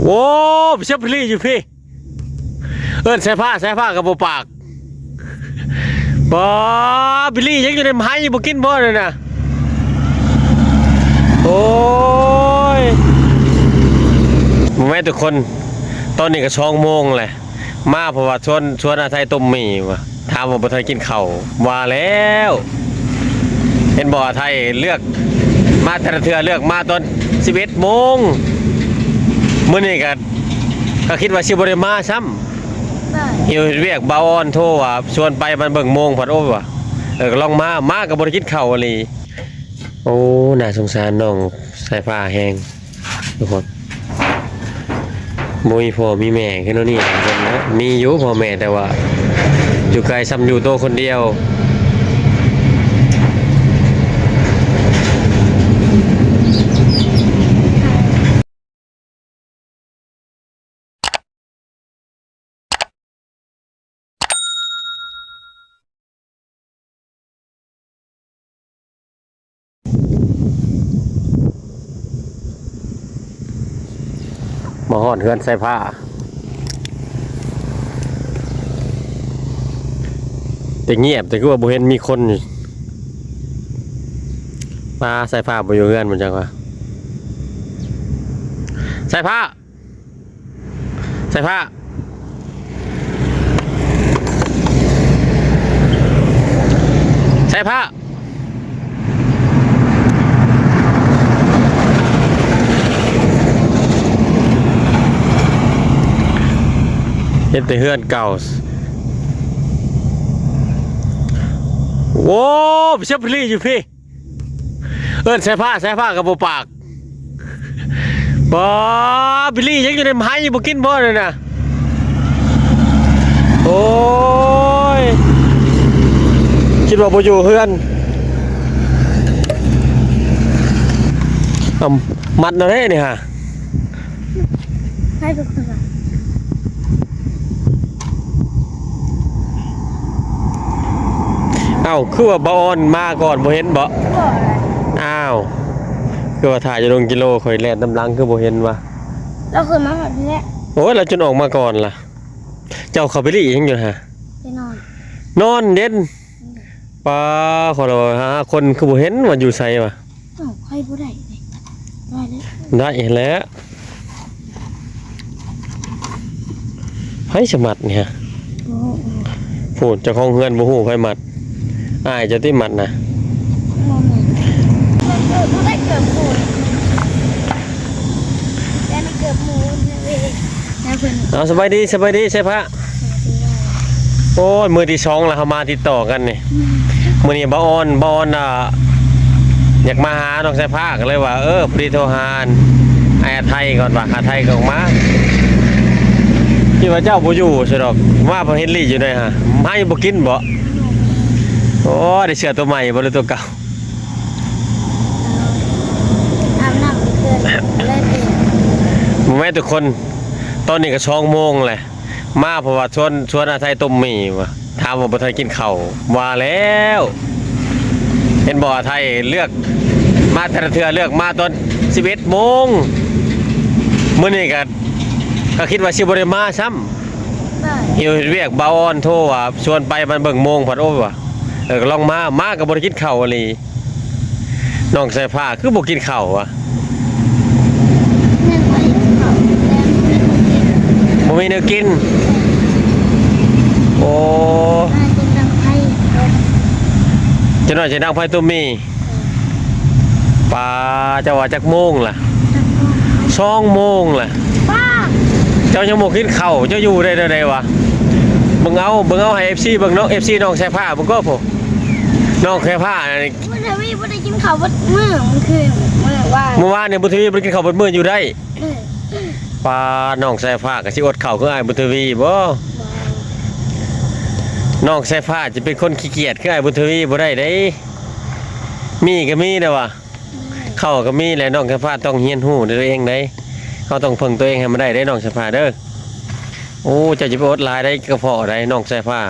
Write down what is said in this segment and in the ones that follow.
โอ้เชฟลี่อยู่พี่ใส่ผ้ากับโบปากบอบิลลี่ยังอยู่ในไม้ยังบ่กินบ่เลยนะโอ้ยแม่ทุกคนตอนนี้ก็2 โมงแหละมาเพราะว่าชวนอาไทยต้มหมี่วะถามว่าบ่ทันกินข้าวว่าแล้วเห็นบ่อาไทยเลือกมาแต่ละเทื่อเลือกมาตอน11 โมงมื้อนี้ก็คิดว่าสิบ่ได้มาซ้ำหิวเรียกเบาอ่อนโทรว่าชวนไปมันเบิ่งโมงพัดโอ้ว่ะก็ลองมากับบริกินข้าวอะไรโอ้น่าสงสารน้องสายผ้าแห้งทุกคนบ่มีพ่อมีแม่แค่นั้นนี่คนนะมีอยู่พ่อแม่แต่ว่าอยู่ไกลซ้ำอยู่โตคนเดียวมาฮอดเฮือนใส่ผ้าแต่เงียบแต่ก็ว่าบ่เห็นมีคนมาใส่ผ้าบ่อยู่เฮือนมันจังว่าใส่ผ้าใส่ผ้าใส่ผ้าเห็นแต่เฮือนเก่าโว้เชฟลี่อยู่พี่ใส่ผ้ากับโบปากบอบิลลี่ยังอยู่ในไม้ยังบ่กินบ่เลยนะโอ้ยคิดว่าบ่อยู่เฮือนมัดเอาได้นี่ฮะให้เป็นคนละเอ้าคือว่าบอลมาก่อนบ่เห็นบ่อ้าวคือว่าถ่ายจะลงกิโลข่อยแล่นตำลังคือบ่เห็นวะเราเคยมาแบบนี้โอ้ยเราจนออกมาก่อนล่ะเจ้าเขาไปรียังอยู่ฮะไปนอนเด่นป้าขอเราหาคนคือบ่เห็นว่าอยู่ไสวะใครบ่ได้ได้แล้วให้สมัดเนี่ยพูดเจ้าของเฮือนบ่ฮู้ไผมัดอ้ายจะติมัดนะไม่ได้เกิดหมูแต่ไม่เกิดหมูนะเว้ยเอาสบายดีใช่พระโอ้ยมือที่2แล้วเขามาติดต่อกันนี่มื้อนี้บ่ออนอยากมาหาน้องใส่ผ้าก็เลยว่าพอดีโทรหาไอ้ไทยก่อนว่าหาไทยก็ออกมาที่ว่าเจ้าบ่อยู่ซะดอกว่าพอเห็นลี่อยู่ด้วยฮะไม่บ่กินบ่โอ้ได้เสื้อตัวใหม่บ่หรือตัวเก่าอาบน้ำเกินเล่นเองแม่ทุกคนตอนนี้ก็2 โมงแหละมาเพราะว่าชวนอาไทยต้มหมี่ว่ะถามว่าบ่ทันกินข้าวว่าแล้วเห็นบ่อาไทยเลือกมาแต่ละเทื่อเลือกมาตอน11 โมงมื้อนี้ก็คิดว่าสิบ่ได้มาซ้ำหิวเรียกเบาอ่อนโทรว่าชวนไปมันเบิ่งโมงพัดโอ้ว่ะก็ลองมากับบริกินข้าวอะไรน้องใส่ผ้าคือบ่กินข้าววะบ่มีเนื้อกินโอ้จะหน่อยจะนั่งไฟตัวมีปลาจะว่าจักโมงล่ะ2 โมงล่ะเจ้ายังบ่กินข้าวเจ้าอยู่ได้วะเบิ่งเอาให้ FC เบิ่งน้อง FC น้องใส่ผ้าเบิ่งก็พอน้องใส่ผ้านี่บ่ได้กินข้าวมื้อมันคือเมื่อวานเนี่ยบุญทวีบ่กินข้าวเบิดมื้ออยู่ได้ปลาน้องใส่ผ้าก็สิอดข้าวคืออ้ายบุญทวีบ่น้องใส่ผ้าจะเป็นคนขี้เกียจคืออ้ายบุญทวีบ่ได้เด้มีก็มีเด้อวะข้าวก็มีแหละน้องใส่ผ้าต้องเรียนรู้ด้วยตัวเองเด้เขาต้องฝึกตัวเองให้มันได้น้องใส่ผ้าเด้อโอ้เจ้าจะไปอดหลายได้กระเพาะได้น้องใส่ผ้า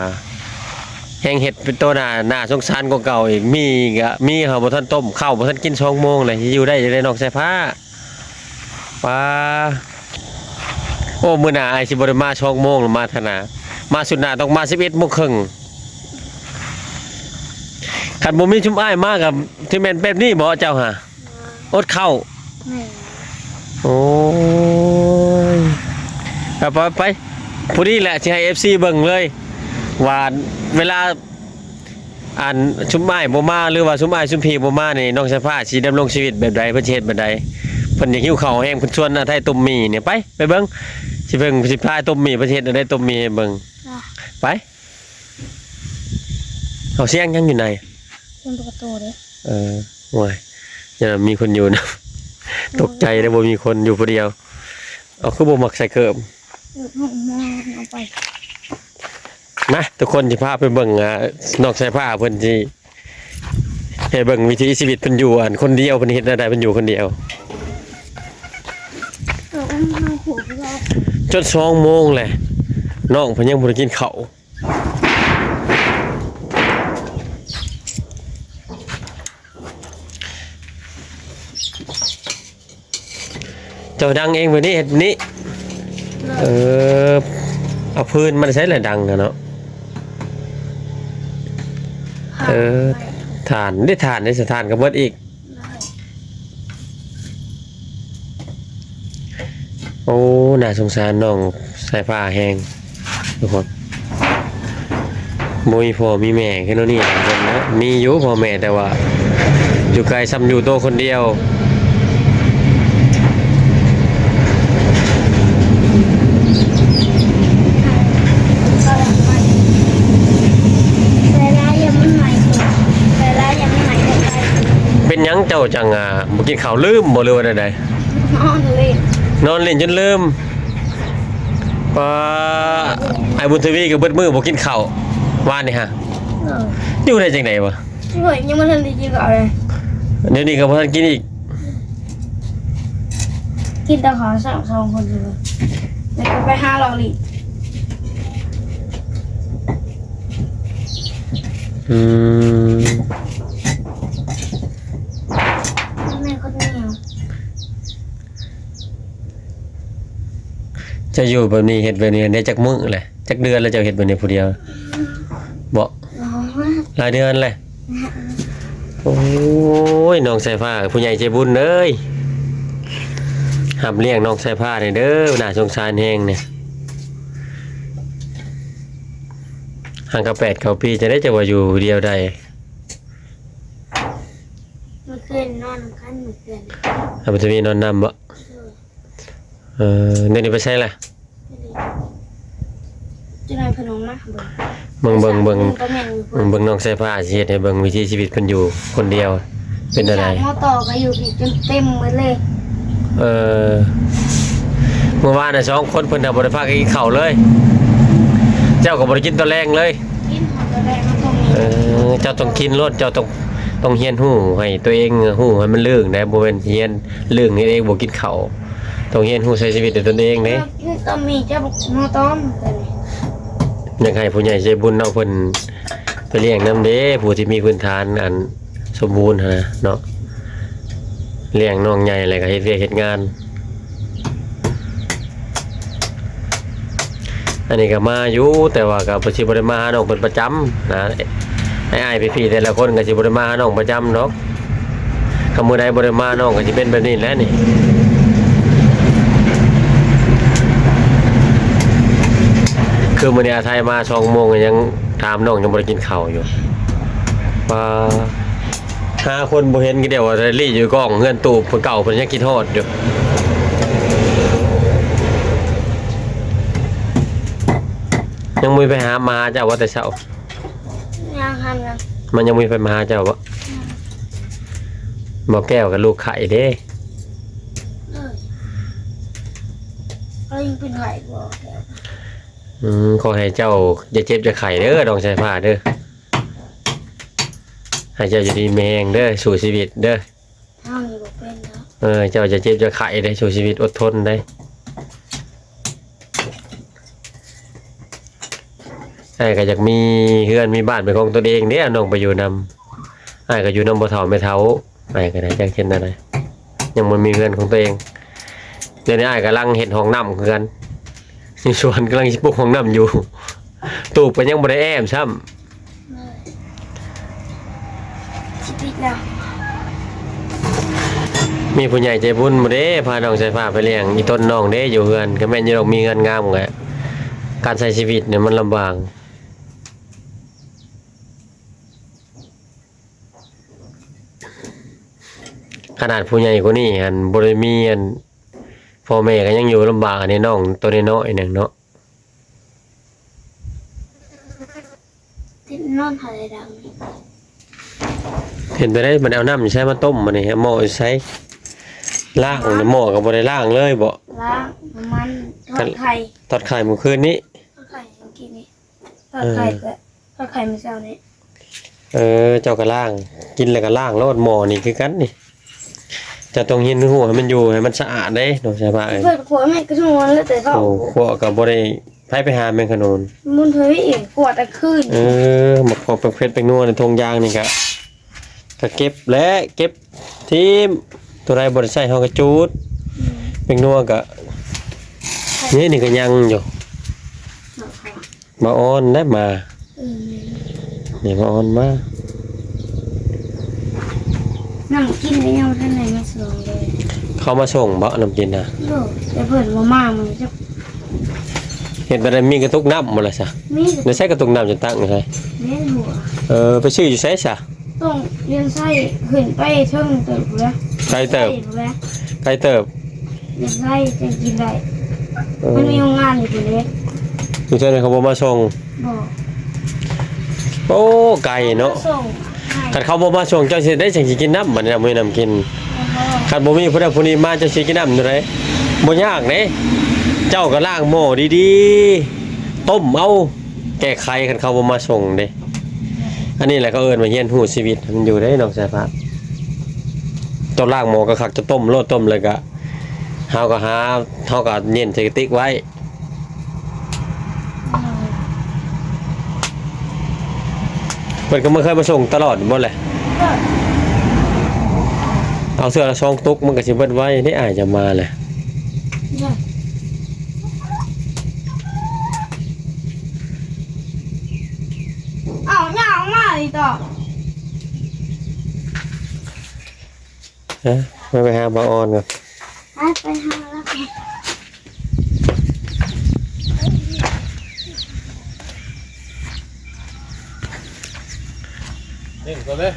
แห้งเห็ดเป็นตัวหน้าสงสารกว่าเก่าอีกมีเขาบ่ทันต้มข้าวบ่ทันกิน2 โมงเลยอยู่ได้จะได้น้องใส่ผ้าปลา โอ้มื้อหน้าอ้ายสิบ่ได้มา2โมงหรือมาธนามาสุดหน้าต้องมา11โมงครึ่งคันบ่มีชุมอ้ายมากับที่แม่นแบบนี้บ่เจ้าหาอดเข้า แม่ โอ้ยไปผู้นี้แหละที่ให้ FC เบิ่งเลยว่าเวลาอ่านชุมอ้ายบ่มาหรือว่าชุมอ้ายชุมพี่บ่มานี่น้องสายฟ้าสิดำรงชีวิตแบบใดเพิ่นสิเฮ็ดแบบใดเพิ่นอยากหิวข้าวแห้งเพิ่นชวนไทยต้มหมี่เนี่ยไปเบิ่งสิเบิ่งสิพาต้มหมี่ประเทศได้ต้มหมี่ให้เบิ่งไปเอาเสียงยังอยู่ไหน เป็นประตูเลย โอ้ยอย่ามีคนอยู่นะ ตกใจเลยบ่มีคนอยู่ผู้เดียวเอาคือบ่มักใส่เกิบ ห้องมองเอาไป นะทุกคนสิพาไปเบิ่งนอกใส่ผ้าเพิ่นสิให้เบิ่งวิถีชีวิตเพิ่นอยู่อันคนเดียวเพิ่นเฮ็ดได้เพิ่นอยู่คนเดียว เอาหัวเรา จน2โมงแหละน้องเพิ่นยังบ่ได้กินข้าวเจ้าดังเองวันนี้เฮ็ดนี้เอาพื้นมันใช้แหละดังนะเนาะฐานได้ฐานในสถานก็เบิดอีกโอ้น่าสงสารน้องสายฟ้าแห้งทุกคนบ่มีพ่อมีแม่แค่นั้นนี่เพิ่นนะมีอยู่พ่อแม่แต่ว่าอยู่ไกลซ้ำอยู่โตคนเดียวเป็นหยังเจ้าจังบ่กินข้าวลืมบ่หรือว่าใด นอนเล่นจนลืมว่าไอ้บุญทวีกับเบิดมือบ่กินข้าววานนี่ฮะอยู่ได้จังได๋วะ ช่วยยังไม่ทันได้กินก่อนเลย เดี๋ยวนี้ก็บ่ทันกินอีก กินแต่ขอสองคนอยู่แล้วก็ไปห้าลอลิ อืม แม่คนเหนียว จะอยู่แบบนี้เฮ็ดแบบนี้ได้จักมื้อแหละจักเดือนแล้วเจ้าเฮ็ดแบบนี้ผู้เดียวบ่ ร้องมาก หลายเดือนแหละโอ้ยน้องสายฟ้าผู้ใหญ่ใจบุญเอ้ยหับเลี้ยงน้องสายฟ้านี่เด้อน่าสงสารแฮงเนี่ยห่างกับ8 ปีจะได้จะว่าอยู่เดียวได้ เมื่อคืนนอนกันเมื่อคืน อาบุตรมีนอนนำบ่เดี๋ยวนี้ไปใช่ล่ะ จะนอนพนมนะเบิ่ง เบิ่ง ก็แม่นอยู่เพิ่น น้องสายฟ้าสิเฮ็ดให้เบิ่งวิถีชีวิตเพิ่นอยู่คนเดียวเป็นอะไร มอต่อก็อยู่ผิดจนเต็มหมดเลย เมื่อวานน่ะ2คนเพิ่นน่ะบ่ได้พากันกินข้าวเลย เจ้าก็บ่ได้กินตอนแรงเลย กินหอมกระแดงมาตรงนี้ เจ้าต้องกินรสเจ้าต้องเฮียนฮู้ให้ตัวเองฮู้ให้มันลึกนะบ่แม่นเฮียนลึกนี่เองบ่กินข้าวต้องเฮียนฮู้ใช้ชีวิตด้วยตนเองเด้ ก็มีเจ้าบอกมอต้อมกัน อยากให้ผู้ใหญ่ใจบุญเนาะเพิ่นไปเลี้ยงนำเด้ผู้ที่มีพื้นฐานอันสมบูรณ์หั้นนะเนาะเลี้ยงน้องใหญ่แล้วก็เฮ็ดเวียกเฮ็ดงานอันนี้ก็มาอยู่แต่ว่าก็บ่สิบ่ได้มาหาน้องเพิ่นประจำนะไอ้ายพี่ๆแต่ละคนก็สิบ่ได้มาหาน้องประจำเนาะถ้ามื้อใดบ่ได้มาน้องก็สิเป็นแบบนี้แหละนี่คือมื้อนี้อาไทยมา2โมงก็ยังถามน้องยังบ่ได้กินข้าวอยู่ว่า5คนบ่เห็นก็เดี๋ยวว่าลี่อยู่กล้องเฮือนตูบเพิ่นเก่าเพิ่นยังคิดฮอดอยู่ยังมีไปหามาเจ้าว่าแต่เช้า ยังทำยัง มันยังมีไปมาหาเจ้าบ่บ่แก้วกับลูกไข่เด้ ก็ยังเป็นไหวบ่ ขอให้เจ้าอย่าเจ็บอย่าไข้เด้อดองชายฟ้าเด้อให้เจ้าอยู่ดีแมงเด้อสู่ชีวิตเด้อ ห้องอยู่บ่เป็นเนาะ เจ้าจะเจ็บจะไข้ได้สู่ชีวิตอดทนได้ไอ้ก็อยากมีเฮือนมีบ้านเป็นของตัวเองเด้อน้องไปอยู่นำไอ้ก็อยู่นำบ่เฒ่าไม่เฒ่าไอ้ก็ได้จังเช่นนั้นยังบ่มีเฮือนของตัวเองเดี๋ยวนี้ไอ้กำลังเฮ็ดห้องน้ำคือกัน อยู่สวนกำลังสิปลูกของน้ำอยู่ตูบก็ยังบ่ได้แอมซ้ำ ชีวิตแล้ว มีผู้ใหญ่ใจบุญบ่เด้พาน้องสายฟ้าไปเลี้ยงอีต้นน้องเด้อยู่เฮือนก็แม่นอยู่ดอกมีเงินงามก็การใช้ชีวิตเนี่ยมันลำบากขนาดผู้ใหญ่กว่านี้อันบ่ได้มีอันพ่อแม่ก็ยังอยู่ลำบากอันนี้น้องตัวน้อยๆหนึงเนาะ ที่นอนหายดัง เห็นไปได้มันเอาน้ำใช้มาต้มมานี่ฮะหม้อใช้ล้างหม้อก็บ่ได้ล้างเลยบ่ ล้างน้ำมันทอดไข่ ทอดไข่เมื่อคืนนี้ ทอดไข่เมื่อกี้นี้ทอดไข่แต่ทอดไข่เมื่อเช้านี้ เจ้าก็ล้างกินแล้วก็ล้างแล้วหม้อนี่คือกันนี่จะต้องเห็นหัวให้มันอยู่ให้มันสะอาดเด้น้องชายบ้าเอ้ย เปิดขวดไม่กระชุ่มวันแล้วแต่เขา โอ้ขัวก็บ่ได้ไปหาแมงขนูน มุนเฮ้ยอีกขวดแต่คืน หมักของเพชรเป็นนัวในทงยางนี่ก็เก็บและเก็บทีมตัวใดบ่ได้ใช้เฮาก็จูดเป็นนัวก็นี่ก็ยังอยู่มาออนได้มานี่มาออนมา น้ำกินไม่ยังท่านไหนมาส่งเลย เขามาส่งบ่น้ำกินน่ะ โลกแต่เพิ่นมามันจะ เห็นบ่ได้มีกระตุกน้ำบ่ล่ะซะ มี ได้ใช้กระตุกน้ำจะตั้งใช่ เล่นหัว ไปซื้ออยู่ไสซะ ต้องเรียนไส้ขึ้นไปเทิงเติบแล้ว ไกลเติบ แล้ว ไกลเติบ เรียนไส้จะกินได้มันมีโรงงานอยู่ตรงนี้ อยู่เท่านั้นเขาบ่มาส่ง บอก โอ้ไกลเนาะ ส่งให้ คันเขาบ่มาส่งเจ้าสิได้จังสิกินน้ำบัดนี้มื้อน้ำกิน คันบ่มีผู้ใดผู้นี้มาจะสิกินน้ำอยู่ไดบ่ยากเด้เจ้าก็ล้างหม้อดีๆต้มเอาแก้ไขคันเขาบ่มาส่งเด้อันนี้แหละก็เอิ้นว่าเฮียนฮู้ชีวิตมันอยู่ได้น้องสายฟ้าเจ้าล้างหม้อก็คักจะต้มโลดต้มเลยก็เฮาก็เย็นใส่กระติกไว้เพิ่นก็บ่เคยมาส่งตลอดบ่แหละเอาเสื้อละ2ตุกมันก็สิเบิดไว้ได้อายจะมาแหละ เอาหน้ามาดิต่อ ไปหาบาออนก่อน ไปหาแล้วกัน เล่นก่อนเลย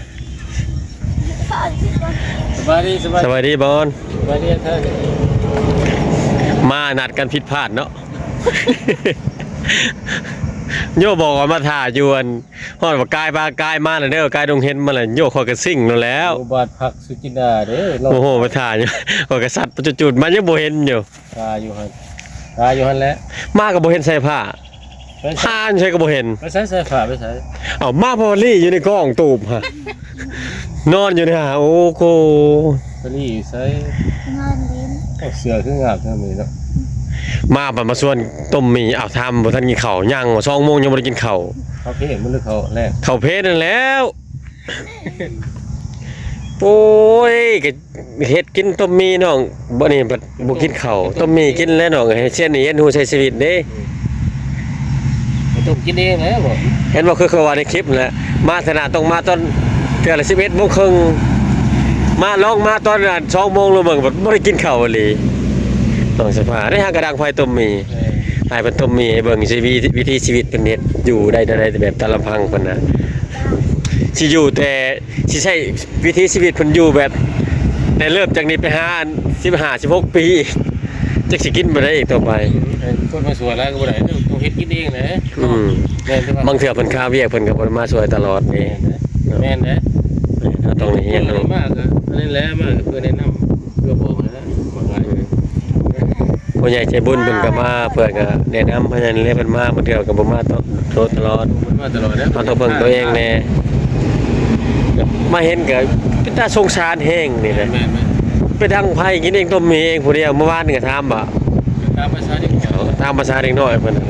สบายดี สวัสดีบาออน สบายดีท่าน มานัดกันผิดพลาดเนาะ โยบอกว่ามาถ่าอยู่อันฮอดว่ากายมาแล้วเด้อกายดงเห็นมาแล้วโยขอยก็ซิ่งนั่นแล้ว อุบาทผักสุจินดาเด้อ โอ้โหมาถ่าอยู่ขอยก็สัตว์จุดๆมันยังบ่เห็นอยู่ ตาอยู่หันแล้ว มาก็บ่เห็นใส่ผ้าผ้าอันใช่ก็บ่เห็น ไปใส่ฝาไปใส่ เอ้ามาพอลี่อยู่ในกล้องตูบฮะนอนอยู่ในหาโอ้โห ตะลี่ใส่ นอนลิ้น เสือขึ้นงาบทั้งมือเนาะ มาบัดมาชวนต้มหมี่อ้าวทำบ่ทันกินข้าวยังว่า2 โมงยังบ่ได้กินข้าว เขาเพ่มันหรือเขาแรก ข้าวเพชรนั่นแล้ว โอ้ยก็เฮ็ดกินต้มหมี่น้องบ่นี่บ่กินข้าวต้มหมี่กินแล้วน้องเช่นนี้เฮ็ดฮู้ใช้ชีวิตเด้ ไม่ต้องกินเองนะบ่ เห็นบ่คือเขาว่าในคลิปนั่นแหละมาขนาดต้องมาตอนเทื่อละ 11:30 นมาลองมาตอนนั้น2 โมงแล้วเบิ่งบ่ได้กินข้าวเลยน้องสภาได้หากระดังไฟต้มหมี่ให้เพิ่นต้มหมี่ให้เบิ่งชีวิตวิถีชีวิตเพิ่นเฮ็ดอยู่ได้แบบตามลำพังเพิ่นน่ะสิอยู่แต่สิใช้วิถีชีวิตเพิ่นอยู่แบบในเริ่มจากนี้ไปหา15-16 ปีจักสิกินบ่ได้อีกต่อไป คนมาสวนแล้วก็บ่ได้ต้องเฮ็ดกินเองนะ แม่นใช่ป่ะ บางเทื่อเพิ่นค้าเวียกเพิ่นก็บ่ได้มาช่วยตลอดนี่ แม่นนะ เราต้องเรียน รู้ รู้ มากก็อันนี้แหละมากเพื่อแนะนำเพื่อบอกนะว่าไง ผู้ใหญ่ใจบุญเพิ่นก็มาเพิ่นก็แนะนำเพราะฉะนั้นเลยเพิ่นมาบางเทื่อก็บ่มาตลอด มันมาตลอดนะ เราต้องเบิ่งตัวเองแน่มาเห็นก็เป็นตาสงสารแฮงนี่แหละ แม่น ไปดังไผกินเองต้มมีเองผู้เดียวเมื่อวานนี่ก็ถามว่า ตามภาษาเด็กเขา ตามภาษาเด็กน้อยเพิ่นน่ะ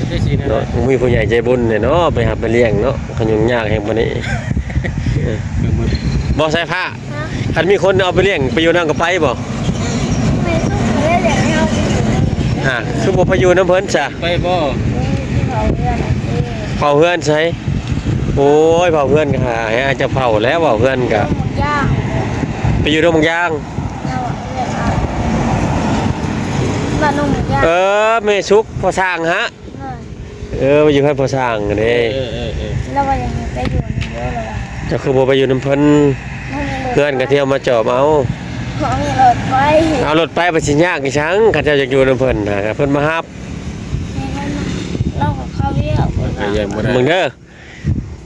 ได้สินะ เนาะมีผู้ใหญ่ใจบุญเนี่ยเนาะไปหาไปเลี้ยงเนาะขยุ่งยากแห่งปานนี้ คือมือ บ่ใส่ผ้าคันมีคนเอาไปเลี้ยงไปอยู่นำก็ไปบ่ ไม่สู้เลยเดี๋ยวเอาไปอยู่ ฮะคือบ่ไปอยู่น้ำเพิ่นจ้ะ ไปบ่ ที่เขาเพื่อนที่ เผาเพื่อนใช้โอ้ยเผาเพื่อนก็หาให้อาจจะเผาแล้วเผาเพื่อนก็ หมดย่าง ไปอยู่ตรงบางย่าง เราเรียกอะไรบ้านนุ่มย่าง เมชุกพอสร้างฮะ ไปอยู่ให้พอสร้างเด้ แล้วว่าอย่างนี้ไปอยู่ในเยอะเลย เจะคือบ่ไปอยู่น้ำเพิ่นเพื่อนก็เที่ยวมาจอบเอา เขามีรถไฟ เอารถไปบ่สิยากอีชังเขาเจ้าอยากอยู่น้ำเพิ่นน่ะเพิ่นมารับ เรากับเขาเรียก ไปยังบ่ได้ มึงเด้อ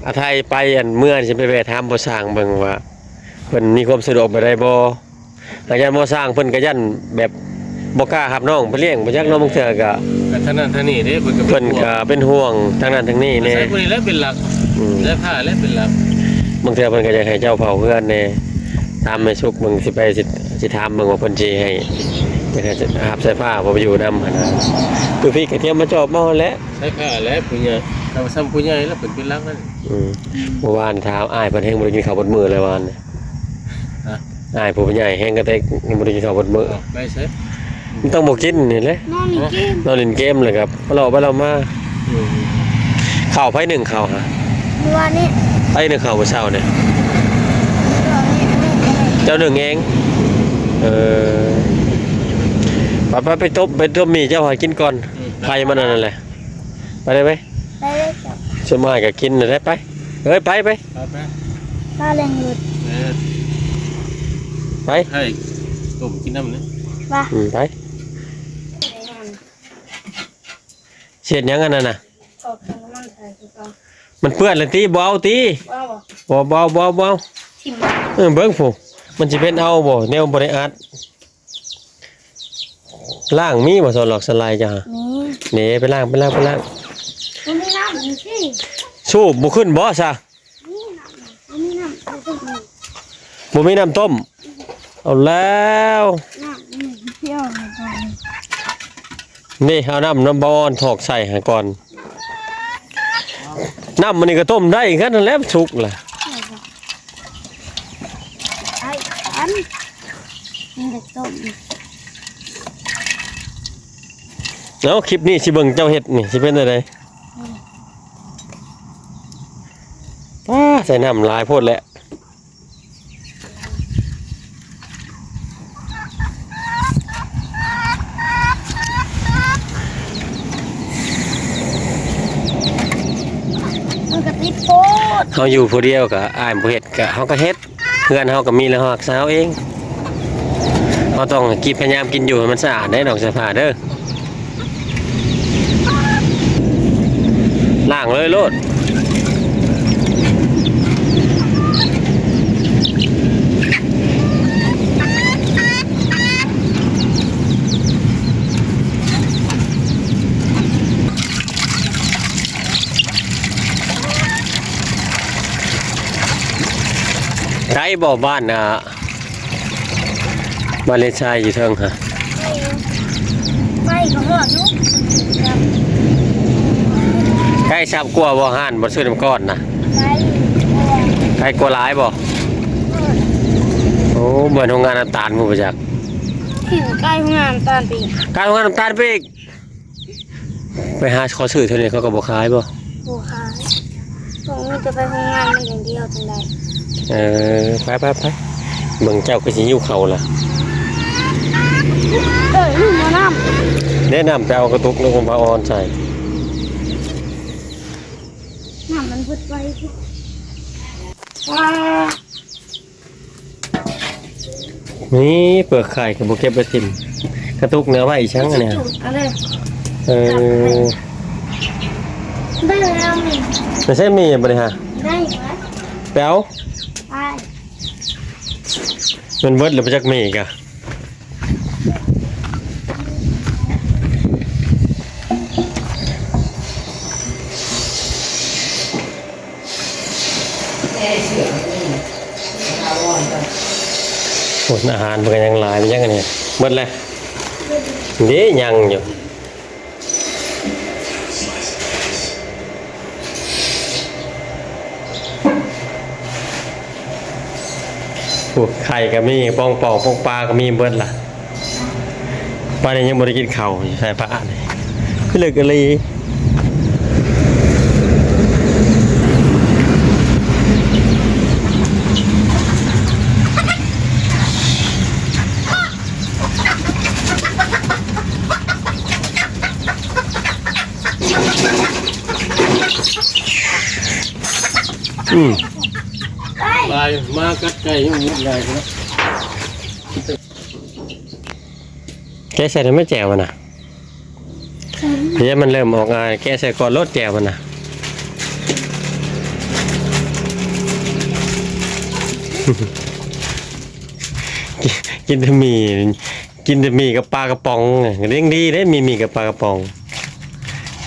อาไทยไปอันเมื่อสิไปแวะถามพอสร้างเบิ่งว่าเพิ่นมีความสะดวกบ่ได้บ่อาจารย์บ่สร้างเพิ่นก็ยันแบบบ่กล้ารับน้องไปเลี้ยงบ่จักน้องบางเทื่อก็ ก็ท่านั้นท่านี้เด้เพิ่นก็ เพิ่นก็เป็นห่วงทางนั้นทางนี้แน่ ใช้พวกนี้แล้วเป็นหลัก อืม แล้วผ้าแล้วเป็นหลัก บางเทื่อเพิ่นก็อยากให้เจ้าเผาเพื่อนแน่ตามแม่ชุกมึงสิไปสิถามมึงว่าเพิ่นสิให้อยากให้อาบใส่ผ้าบ่ไปอยู่นำหั่นน่ะคือพี่ก็เที่ยวมาจอบมาแหล้ว ใช้ผ้าแล้วผู้ใหญ่ถ้าซ้ำผู้ใหญ่แล้วเป็นหลักนั่น เมื่อวานถามอ้ายเพิ่นแฮงบ่ได้กินข้าวบนมื้อเลยวานน่ะ ฮะ อ้ายผู้ใหญ่แฮงก็ได้บ่ได้กินข้าวบนมื้อ ไปใช้ มันต้องบ่กินนี่แหละ นอนนี่กิน นอนเล่นเกมเลยครับเราไปเรามาข้าวไผหนึ่งข้าวฮะ เมื่อวานนี้ ไผหนึ่งข้าวมื้อเช้าเนี่ย เมื่อวานนี้ เจ้าหนึ่งเองไปต้มหมี่เจ้าหากินก่อนใครมันนั่นแหละไปได้ไหม ได้เลยจ้ะ ส่วนมากก็กินเลยได้ไปเฮ้ยไป ไป ป้าแรงหลุด ไป ให้ต้มกินน้ำนะ ป้า ไปเสียดยังอันนั้นน่ะ ขอบคุณน้ำมันใส่ทุกคน มันเปื้อนเลยตีเบาตี ว้าว เบา ทิม เบิ้งผู้มันจะเป็นเอาบ่แนวบริอัดล่างมีบ่สอนหลอกสลายจ้ะ นี่ นี่ไปล่าง มันมีน้ำนี่สิ สู้บ่ขึ้นบ่ซะ นี่น้ำมันมีน้ำเอาไปกิน บ่มีน้ำต้มเอาแล้ว น้ำนี่เที่ยวให้ก่อน นี่เอาน้ำบอนถอกใส่ให้ก่อนน้ำมันนี่ก็ต้มได้กันนั่นแหละสุกล่ะ ไอ้อันนี่เด็กต้ม แล้วคลิปนี้สิเบิ่งเจ้าเฮ็ดนี่สิเป็นจังไดใส่น้ำลายโพดแหละมันกระติดโพด เฮาอยู่ผู้เดียวก็อ้ายบ่เฮ็ดก็เฮาก็เฮ็ดเพื่อนเฮาก็มีแล้วเฮารักษาเอาเองเฮาต้องกินพยายามกินอยู่ให้มันสะอาดได้ดอกเสื้อผ้าเด้อล้างเลยโลดใช้บ่บ้านบ้านเลนชายอยู่เทิงฮะ ไปก็หอดลูก ใกล้ซับกลัวบ่ห่านบ่ซื้อน้ำก้อนนะ ไป ใกล้กลัวหลายบ่โอ้เหมือนโรงงานน้ำตาลผู้ประจักษ์ ถึงใกล้ห้องน้ำตอนปี การโรงงานน้ำตาลไปอีกไปหาขอซื้อเท่านี้เขาก็บ่ขายบ่ ผู้ขายผมมีจะไปห้องน้ำมันอย่างเดียวจังได ไปเบิ่งเจ้าก็สิหิวข้าวล่ะ ลูกมาน้ แนะนำไปเอากระตุกลงพาออนใส่ ำน้ำมันพุดไปว้า นี่เปลือกไข่กับโบเก็บไปทิมกระตุกเนื้อไว้อีกชั้งอันเนี่ย อะไร เออ ได้แล้วนี่ ไม่ใช่มีบ่ได้ฮะ ได้ไหม แป๊ว ไป มันเบิดหรือบ่จักมีอีกอะโอ้อาหารมันก็ยังหลายมันยังอันนี้เบิดเลยนี่ยังอยู่โอ้ไข่ก็มีปองปลาก็มีเบิดล่ะ ป้าเนี่ยยังบ่ได้กินข้าวใส่ผ้าเลยพี่เลิกกันเลยตายมากัดไก่ยังมุดใหญ่นะ แกใส่ได้ไม่แจ๋วมันนะเดี๋ยวมันเริ่มออกงานแกใส่ก่อนรถแจ๋วมันนะกินแต่หมี่กับปลากระป๋องเลี้ยงดีได้มีกับปลากระป๋อง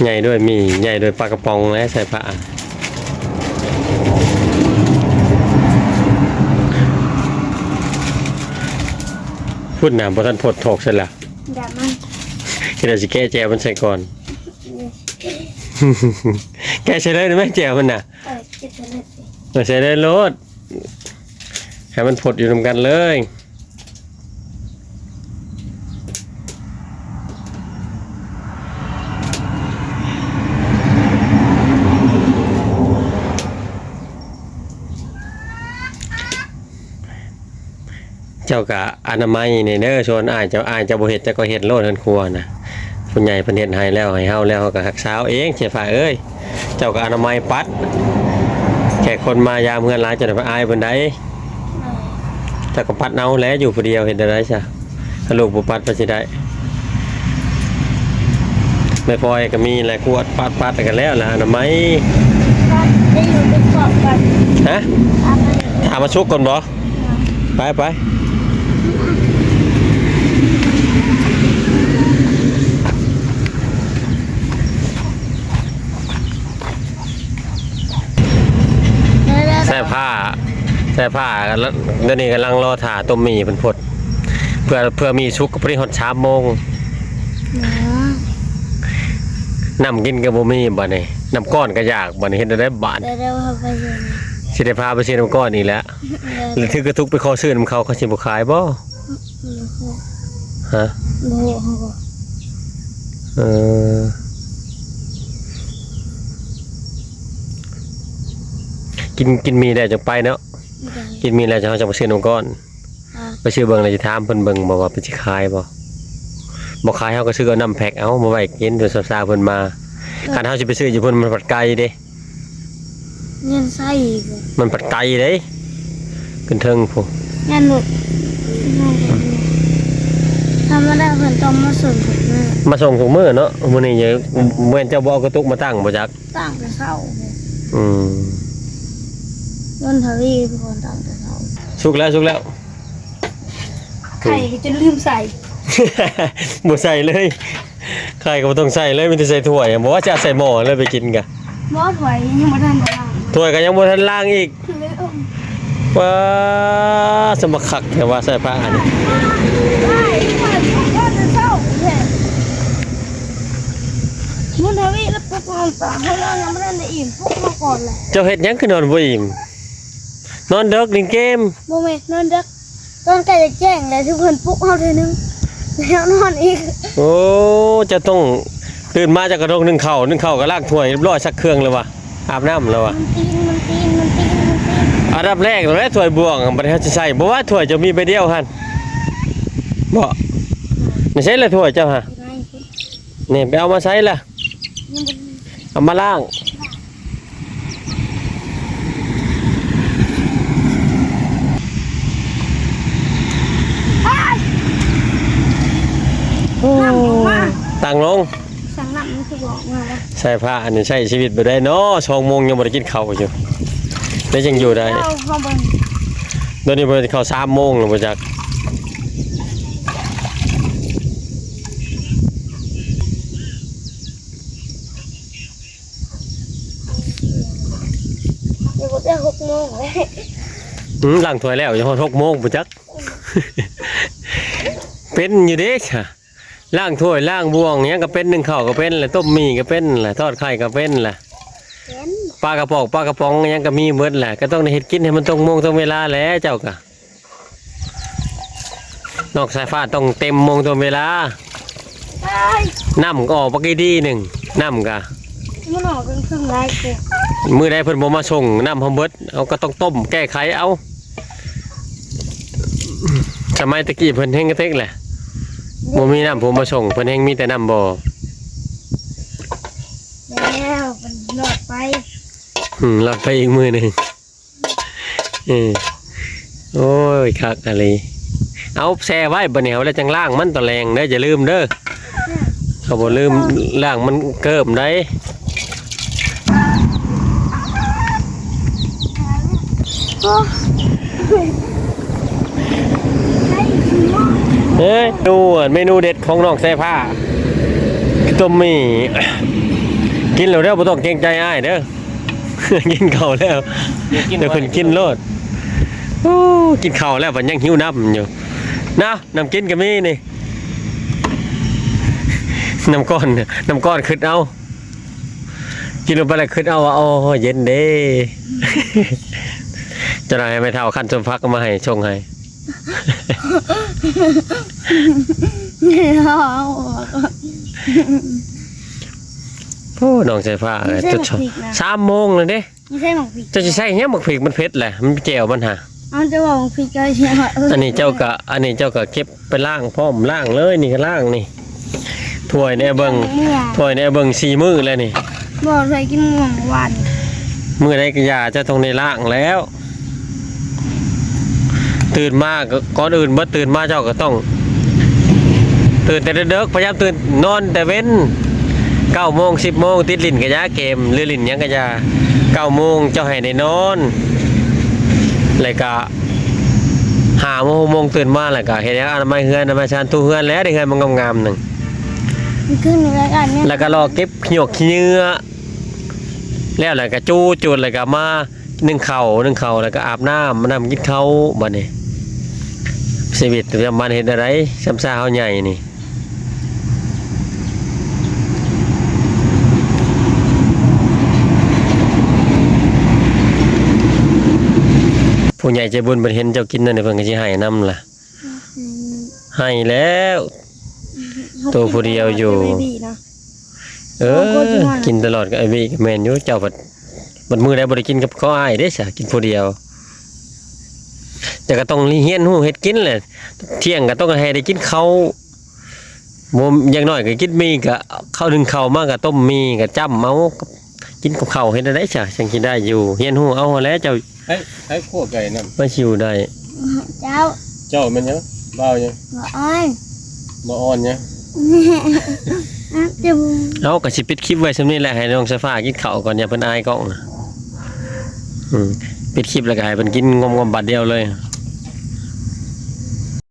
ใหญ่ด้วยมีใหญ่ด้วยปลากระป๋องและใส่ผ้าพูดหนาบทันพดถกเสร็จแล้ว เดี๋ยวมัน เดี๋ยวสิแก้แจวมันใส่ก่อน แกใส่เลยหรือไม่แจวมันน่ะ คิดจะเล่นสิ มาใส่เลยรถให้มันพดอยู่รวมกันเลยเจ้ากะอนามัยนี่เด้อชวนอายเจ้าบ่เฮ็ดเจ้าก็เฮ็ดโลดทันครัวนะผู้ใหญ่เพิ่นเฮ็ดให้แล้วให้เฮาแล้วเฮาก็รักษาเองเสียฝ่าเอ้ยเจ้าก็อนามัยปัดแขกคนมายามเฮือนหลายจะได้ไปอายเพิ่นได้เจ้าก็ปัดเอาแหล้วอยู่ผู้เดียวเฮ็ดได้ซะถ้าลูกบ่ปัดเพิ่นสิได้แม่พลอยก็มีแหละกวดปัดกันแล้วล่ะอนามัย ได้อยู่เป็นขอบกัน ฮะ อะไร ถามมาชุกก่อนบ่ไป ใส่ผ้าแล้วเดี๋ยวนี้กำลังรอถ่าต้มหมี่เพิ่นพดเพื่อมีชุกกับพริฮอด3 โมงน้ำกินก็บ่มีบัดนี้น้ำก้อนก็ยากบัดนี้เฮ็ดได้บาด เดี๋ยวพาไปเรียน สิได้พาไปซื้อน้ำก้อนอีกแล้วหรือถือกระทุกไปขอซื้อน้ำเขาสิบ่ขายบ่ฮะ โบเขาบอก เออกินมีได้จังไปเนาะกินมีแล้วจะเฮาจะไปซื้อน้ำก้อนไปซื้อเบิ่งแล้วสิถามเพิ่นเบิ่งบ่ว่าเพิ่นสิขายบ่ขายเฮาก็ซื้อเอาน้ำแพ็คเอามาไว้กินเดี๋ยวสาวๆเพิ่นมาคันเฮาสิไปซื้ออยู่เพิ่นมันปัดไกลเด้ เงินไส้อีก มันปัดไกลเด้ขึ้นเทิงพุ่น เงินหลุดทำมาได้เพิ่นต้องมาส่งผมเลย มาส่งถุงมือเนาะมื้อนี้อย่าแม่นเจ้าบ่เอากระตุกมาตั้งบ่จัก ตั้งแต่เช้า อืม เงินทวีเป็นคนตั้งแต่เช้า สุกแล้ว ไข่จะลืมใส่ บ่ใส่เลยใครก็บ่ต้องใส่เลยมีแต่ใส่ถ้วยบอกว่าจะใส่หม้อแล้วไปกินกะ บอสไหวยังไม่ทันได้ล้าง ถ้วยก็ยังบ่ทันล้างอีก เลย ว้าสมคักแต่ว่าใส่ผ้านี่ ได้ผ่านก็จะเช้าแท้เงินทวีแล้วปุ๊บมันต่างให้เรายังไม่ได้อิ่มพวกมาก่อนเลย เจ้าเฮ็ดหยังคือนอนบ่อิ่มนอนดึกเล่นเกม โมเมนต์นอนดึกตอนใกล้จะแจ้งแล้วทุกคนปลุกเอาเทนึงแล้วนอนอีก โอ้จะต้องตื่นมาจากกระดงนึ่งข้าวก็ล้างถ้วยเรียบร้อยซักเครื่องแล้ววะอาบน้ำแล้ววะ มันตีน อันดับแรกเราได้ถ้วยบวงบัดนี้จะใส่บ่ว่าถ้วยจะมีใบเดียวหั่นบ่ไม่ใช่ละถ้วยเจ้าฮะนี่ไปเอามาใช้ล่ะเอามาล้างตั้งลง สั่งน้ำมันคือบอกมาแล้ว ใส่ผ้าอันนี้ใช้ชีวิตบ่ได้เนาะ2 โมงยังบ่ได้กินข้าวอยู่ได้ยังอยู่ได้ เอาข้าวบน เดี๋ยวนี้บ่ได้เข้า3 โมงแล้วบ่จัก เดี๋ยวได้6 โมงเลย ล้างถ้วยแล้วยังฮอด6 โมงบ่จัก เป็นอยู่เด้ค่ะล้างถ้วยล้างบวงหยังก็เป็นนึ่งข้าวก็เป็นแหละต้มหมี่ก็เป็นแหละทอดไข่ก็เป็นแหละ เห็น ปลากระป๋องหยังก็มีหมดแหละก็ต้องได้เฮ็ดกินให้มันตรงโมงตรงเวลาแหล้วเจ้าก็นอกสายฟ้าต้องเต็มโมงตรงเวลา ตาย น้ำก็ออกปกติหนึ่งน้ำกะ มันออกเป็นเครื่องลายกู มือใดเพิ่นบ่มาส่งน้ำพอมเบิดเอาก็ต้องต้มแก้ไขเอาสมัยตะกี้เพิ่นแห้งกระเทกแหละบ่มีน้ำผมมาส่งเพิ่นแห้งมีแต่น้ำบ่อ แล้วมันหลอดไป หลับไปอีกมือหนึ่งโอ้ยคักอะไรเอาแช่ไว้บนเหนียวแล้วจังล่างมันตะแรงเด้ออย่าลืมเด้อเขาบอกลืมล่างมันเกิบได้เฮ้ยดูเมนูเด็ดของน้องแซ่ผ้าคือต้มหมี่กินแล้วเด้อบ่ต้องเกรงใจอ้ายเด้อ กินข้าวแล้วเดี๋ยวเพิ่นกินโลดโอ้กินข้าวแล้วเพิ่นยังหิวน้ำอยู่น้ำกินก็มีนี่น้ำก้อนขึ้นเอากินลงไปแล้วขึ้นเอาว่าโอ้เย็นเด้ จะได้ไม่เท่าขั้นสมพักก็มาให้ชงให้ โอ้น้องใส่ผ้าจุดช3:00เลยเด้ ไม่ใช่หมกพริก เจ้าจะใช้เนี้ยหมักพริกมันเผ็ดแหละมันแจ่วมันหา เอาจะบอกหมกพริกก็ใช่ว่า อันนี้เจ้าก็เก็บไปล้างพร้อมล้างเลยนี่ก็ล้างนี่ถ้วยเนี่ยเบิ่ง4 มื้อแล้วนี่ บอกเลยกินม่วงหวาน มื้อใดก็อย่าจะต้องได้ล้างแล้ว ตื่นมาก็ก่อนอื่นเมื่อตื่นมาเจ้าก็ต้อง ตื่นแต่เด็กพยายามตื่นนอนแต่เว้น9:00 10:00ติดลิ้นก็ยาเกมหรือลิ้นหยังก็ยา9:00เจ้าให้ได้นอนแล้วก็5:00 ตื่นมาแล้วก็เฮ็ดหยังอนามัยเฮือนอนามัยชานตู้เฮือนแล้วได้เฮือนมันงามๆนึง มันขึ้นในรายการเนี่ย แล้วก็รอเก็บหยกขี้เหงื่อแล้วก็จูจุดแล้วก็มานึ่งข้าวแล้วก็อาบน้ำมากินข้าวบัดนี้ชีวิตประจำวันเฮ็ดอะไรซ้ำซ่าเฮาใหญ่นี่ผู้ใหญ่ใจบุญเพิ่นเห็นเจ้ากินนั่นเพิ่นก็สิให้นำล่ะให้แล้วตัวผู้เดียวอยู่ กินตลอดกับไอ้บี้กับแมนอยู่เจ้าบัดมือได้บ่ได้กินกับข้าวอ้ายเด้ซะกินผู้เดียวแต่ก็ต้องเฮียนฮู้เฮ็ดกินแหละเที่ยงก็ต้องให้ได้กินข้าวบ่อย่างน้อยก็กินมีก็ข้าวนึ่งข้าวมาก็ต้มมีก็จ้ำเอากินกับข้าวเฮ็ดได้ซะจังกินได้อยู่เฮียนฮู้เอาแล้วเจ้า ให้คั่วไก่นำ มาชิวได้ เจ้า มันยังบ่าวยัง บ่อ้อย บ่อ่อนยัง จะ เอาก็สิปิดคลิปไว้ซั่นนี้แหละให้น้องสฟ้ากินข้าวก่อนอย่าเพิ่นอายกล้องปิดคลิปแล้วก็ให้เพิ่นกินงอมๆบัดเดียวเลย